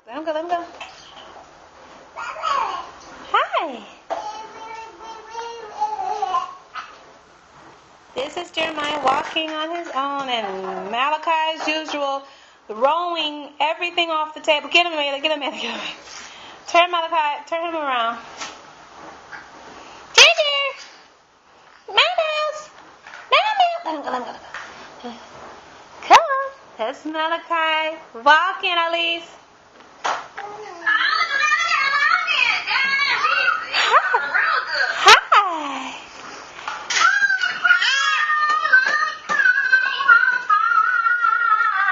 Let him go, let him go. Hi. This is Jeremiah walking on his own, and Malachi, as usual, throwing everything off the table. Get him, Amelia, get him, Amelia, get him. Turn Malachi, turn him around. Ginger! Mouse! Let him go, let him go. Come on. That's Malachi. Walking, Elise. Hi.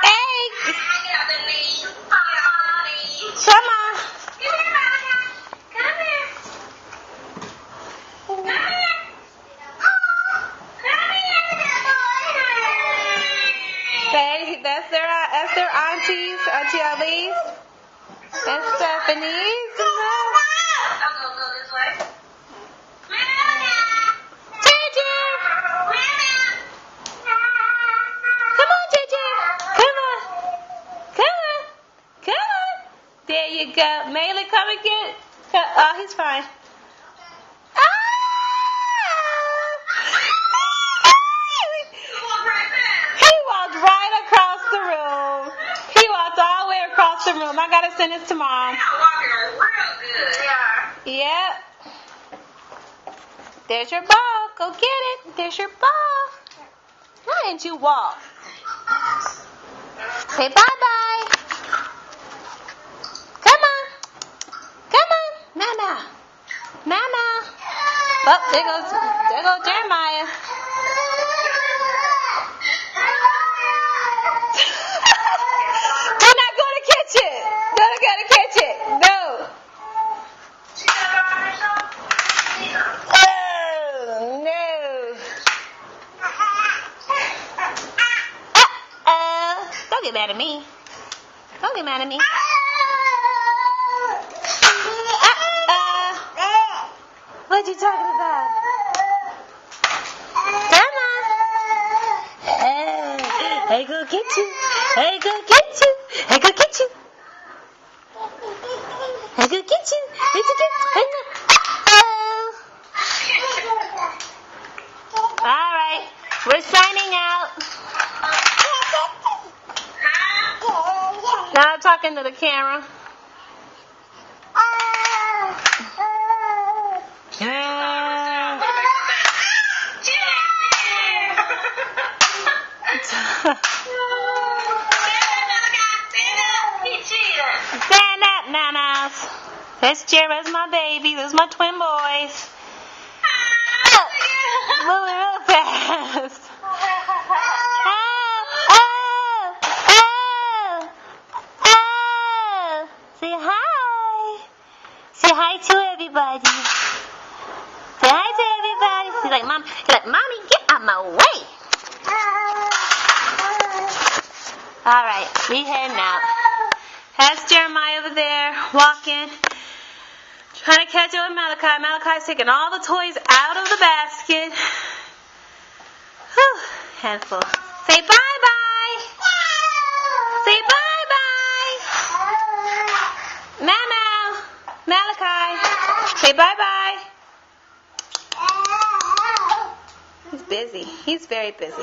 Hey. Come on. Hey, that's their aunties, Auntie Elise and Stephanie. There you go. Maylee, come and get. Oh, he's fine. He walked right across the room. He walked all the way across the room. I gotta send this to Mom. Yep. There's your ball. Go get it. There's your ball. Why didn't you walk? Say bye-bye. Mama. Oh, there goes Jeremiah. We're not going to catch it. We're not going to catch it. No. Oh, no. Don't get mad at me. Don't get mad at me. What you talking about? Come on. I go get you. I go get you. I go get you. I go get you. All right. We're signing out. Now I'm talking to the camera. Stand up, Nanas. That's Jeremiah's my baby. Those are my twin boys. Moving real fast. Say hi. Say hi to everybody. Say hi to everybody. She's like, Mom. You're like, Mommy, get out my way. All right, we heading out. That's Jeremiah over there walking, trying to catch up with Malachi. Malachi's taking all the toys out of the basket. Whew, handful. Say bye-bye. Say bye-bye. Mama. Malachi. Say bye-bye. He's busy. He's very busy.